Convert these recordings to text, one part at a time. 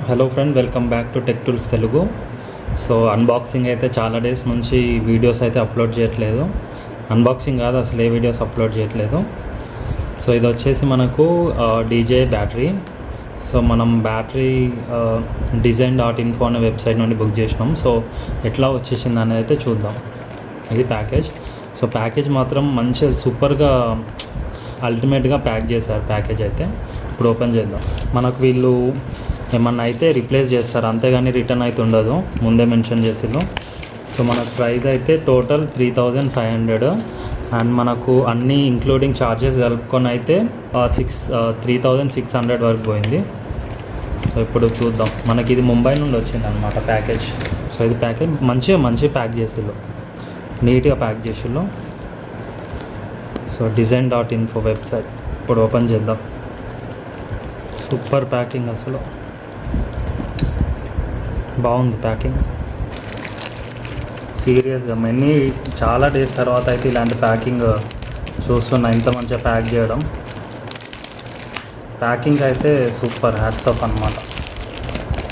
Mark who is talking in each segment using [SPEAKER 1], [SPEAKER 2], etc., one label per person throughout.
[SPEAKER 1] Hello friend, welcome back to tech tools Telugu. So unboxing అయితే చాలా days నుంచి videos అయితే అప్లోడ్ చేయట్లేదు. అన్బాక్సింగ్ కాదు, అసలు ఏ వీడియోస్ అప్లోడ్ చేయట్లేదు. సో ఇది వచ్చేసి మనకు DJI బ్యాటరీ. సో మనం బ్యాటరీ design.info అనే వెబ్సైట్ నుండి బుక్ చేసినాం. సో ఎట్లా వచ్చేసింది అనేది అయితే చూద్దాం. ఇది ప్యాకేజ్. సో ప్యాకేజ్ మాత్రం మంచిగా సూపర్గా అల్టిమేట్గా ప్యాక్ చేశారు. ప్యాకేజ్ అయితే ఇప్పుడు ఓపెన్ చేద్దాం. మనకు వీళ్ళు ఏమన్నా అయితే రిప్లేస్ చేస్తారు, అంతేగాని రిటర్న్ అయితే ఉండదు, ముందే మెన్షన్ చేసిళ్ళు. సో మనకు ప్రైస్ అయితే టోటల్ 3500 అండ్ మనకు అన్నీ ఇంక్లూడింగ్ ఛార్జెస్ కలుపుకొని అయితే 3600 వరకు పోయింది. సో ఇప్పుడు చూద్దాం. మనకి ఇది ముంబై నుండి వచ్చింది అనమాట ప్యాకేజ్. సో ఇది ప్యాకేజ్ మంచిగా ప్యాక్ చేసిళ్ళు, నీట్గా ప్యాక్ చేసిళ్ళు. సో design.info వెబ్సైట్ ఇప్పుడు ఓపెన్ చేద్దాం. సూపర్ ప్యాకింగ్, అసలు బాగుంది ప్యాకింగ్. సీరియస్గా చాలా డేస్ తర్వాత అయితే ఇలాంటి ప్యాకింగ్ చూస్తున్నా, ఇంత మంచిగా ప్యాక్ చేయడం. ప్యాకింగ్ అయితే సూపర్, హ్యాట్స్ ఆఫ్ అనమాట.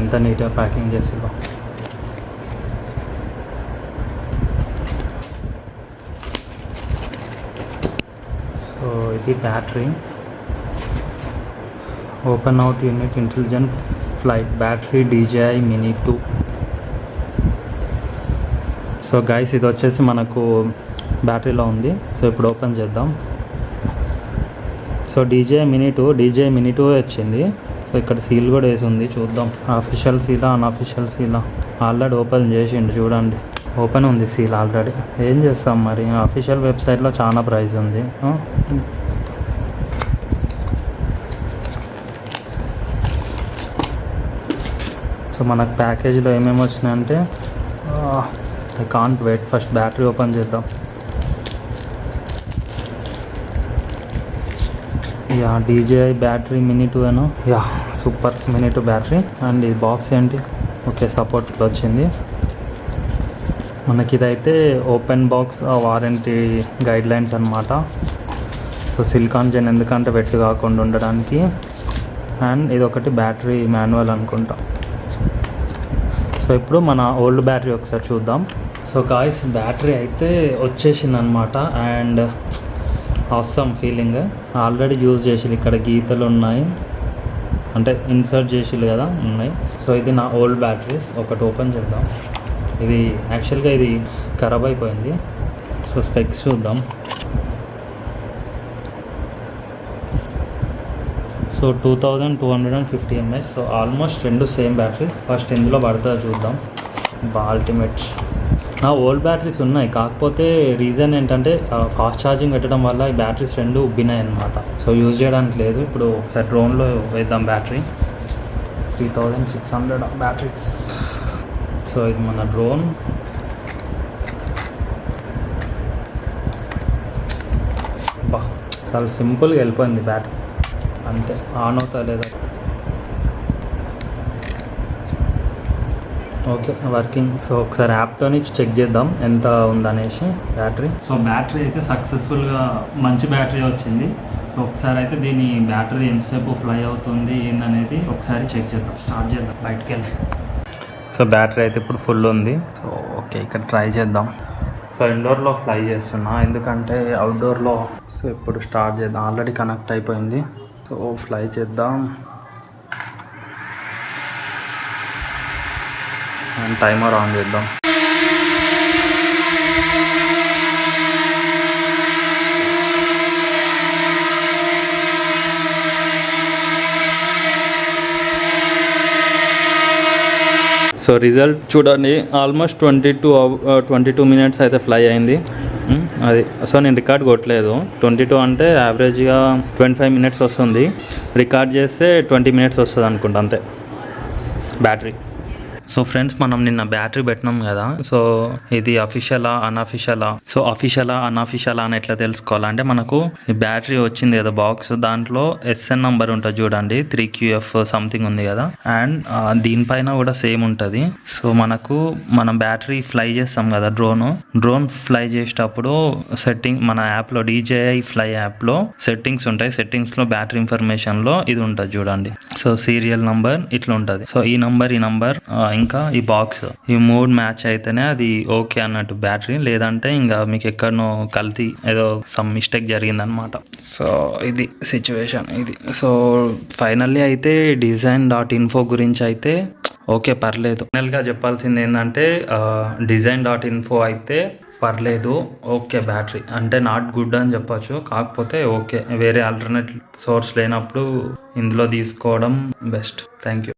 [SPEAKER 1] ఎంత నీట్గా ప్యాకింగ్ చేసిందో. సో ఇది battery. Open out unit intelligent flight battery DJI Mini 2. So guys, ఇది వచ్చేసి మనకు బ్యాటరీలో ఉంది. సో ఇప్పుడు ఓపెన్ చేద్దాం. సో DJI Mini 2 వచ్చింది. సో ఇక్కడ సీల్ కూడా వేసి ఉంది, చూద్దాం. అఫీషియల్ సీలా అన్అఫీషియల్ సీలా? ఆల్రెడీ ఓపెన్ చేసిండు, చూడండి. ఓపెన్ ఉంది సీల్ ఆల్రెడీ. ఏం చేస్తాం మరి, అఫీషియల్ వెబ్సైట్లో చాలా ప్రైస్ ఉంది. సో మనకు ప్యాకేజీలో ఏమేమి వచ్చినాయంటే, I can't wait. First battery open చేద్దాం. యా, DJI బ్యాటరీ Mini 2 ఏనా? Yeah, super Mini 2 battery. And ఈ బాక్స్ ఏంటి? ఓకే, సపోర్ట్ ఇట్లా వచ్చింది మనకి. ఇదైతే ఓపెన్ బాక్స్ వారంటీ గైడ్లైన్స్ అనమాట. సో సిలికాన్ జెన్, ఎందుకంటే వెట్ కాకుండా ఉండడానికి. అండ్ ఇది ఒకటి బ్యాటరీ మాన్యువల్ అనుకుంటా. సో ఇప్పుడు మన ఓల్డ్ బ్యాటరీ ఒకసారి చూద్దాం. సో గాయ్స్, బ్యాటరీ అయితే వచ్చేసింది అనమాట. And awesome feeling. Already use చేసి ఇక్కడ గీతలు ఉన్నాయి, అంటే ఇన్సర్ట్ చేసిళ్ళు కదా, ఉన్నాయి. సో ఇది నా ఓల్డ్ బ్యాటరీస్. ఒకటి ఓపెన్ చేద్దాం. ఇది యాక్చువల్గా ఇది ఖరాబ్ అయిపోయింది. సో స్పెక్స్ చూద్దాం. So 2250 mAh. సో ఆల్మోస్ట్ రెండు సేమ్ బ్యాటరీస్. ఫస్ట్ ఇందులో పడుతుందో చూద్దాం. అల్టిమేట్. నా ఓల్డ్ బ్యాటరీస్ ఉన్నాయి, కాకపోతే రీజన్ ఏంటంటే ఫాస్ట్ ఛార్జింగ్ పెట్టడం వల్ల ఈ బ్యాటరీస్ రెండు ఉబ్బినాయి అనమాట. సో యూజ్ చేయడానికి లేదు. ఇప్పుడు ఒకసారి డ్రోన్లో వేద్దాం బ్యాటరీ. 3600 బ్యాటరీ. సో ఇది మన డ్రోన్. చాలా సింపుల్గా వెళ్ళిపోయింది బ్యాటరీ, అంతే. ఆన్ అవుతా లేదా? Okay, working. సో ఒకసారి యాప్తోని చెక్ చేద్దాం ఎంత ఉందనేసి బ్యాటరీ. సో బ్యాటరీ అయితే సక్సెస్ఫుల్గా మంచి బ్యాటరీ వచ్చింది. సో ఒకసారి అయితే దీని బ్యాటరీ ఎంతసేపు ఫ్లై అవుతుంది ఏందనేది ఒకసారి చెక్ చేద్దాం. స్టార్ట్ చేద్దాం బయటికి వెళ్ళి. సో బ్యాటరీ అయితే ఇప్పుడు ఫుల్ ఉంది. సో ఓకే, ఇక్కడ ట్రై చేద్దాం. సో ఇండోర్లో ఫ్లై చేస్తున్నా, ఎందుకంటే అవుట్డోర్లో. సో ఇప్పుడు స్టార్ట్ చేద్దాం. ఆల్రెడీ కనెక్ట్ అయిపోయింది. సో ఫ్లై చేద్దాం. అండ్ టైమర్ ఆన్ చేద్దాం. సో రిజల్ట్ చూడండి, ఆల్మోస్ట్ 22 మినిట్స్ అయితే ఫ్లై అయింది. అది. సో నేను రికార్డ్ కొట్టలేదు. 22 అంటే యావరేజ్గా 25 మినిట్స్ వస్తుంది. రికార్డ్ చేస్తే 20 మినిట్స్ వస్తుంది అనుకుంటా, అంతే బ్యాటరీ. సో ఫ్రెండ్స్, మనం నిన్న బ్యాటరీ పెట్టినాం కదా, సో ఇది అఫీషియలా అన్అఫీషియలా? సో అఫీషియలా అన్అఫీషియలా అని ఎట్లా తెలుసుకోవాలంటే, మనకు ఈ బ్యాటరీ వచ్చింది కదా బాక్స్, దాంట్లో SN నంబర్ ఉంటుంది చూడండి, 3QF సంథింగ్ ఉంది కదా, అండ్ దీనిపైన కూడా సేమ్ ఉంటుంది. సో మనం బ్యాటరీ ఫ్లై చేస్తాం కదా, డ్రోన్ ఫ్లై చేసేటప్పుడు మన యాప్లో DJI ఫ్లై యాప్లో సెట్టింగ్స్ ఉంటాయి. సెట్టింగ్స్లో బ్యాటరీ ఇన్ఫర్మేషన్లో ఇది ఉంటుంది చూడండి. సో సీరియల్ నంబర్ ఇట్లా ఉంటుంది. సో ఈ నంబర్ ఇంకా ఈ బాక్స్, ఈ 3 మ్యాచ్ అయితేనే అది ఓకే అన్నట్టు బ్యాటరీ, లేదంటే ఇంకా మీకు ఎక్కడనో కల్తీ ఏదో సమ్ మిస్టేక్ జరిగిందనమాట. సో ఇది సిచ్యువేషన్ ఇది. సో ఫైనల్లీ అయితే design.info గురించి అయితే ఓకే, పర్లేదు. ఫైనల్గా చెప్పాల్సింది ఏంటంటే design.info అయితే పర్లేదు, ఓకే. బ్యాటరీ అంటే నాట్ గుడ్ అని చెప్పచ్చు, కాకపోతే ఓకే. వేరే ఆల్టర్నేట్ సోర్స్ లేనప్పుడు ఇందులో తీసుకోవడం బెస్ట్. Thank you.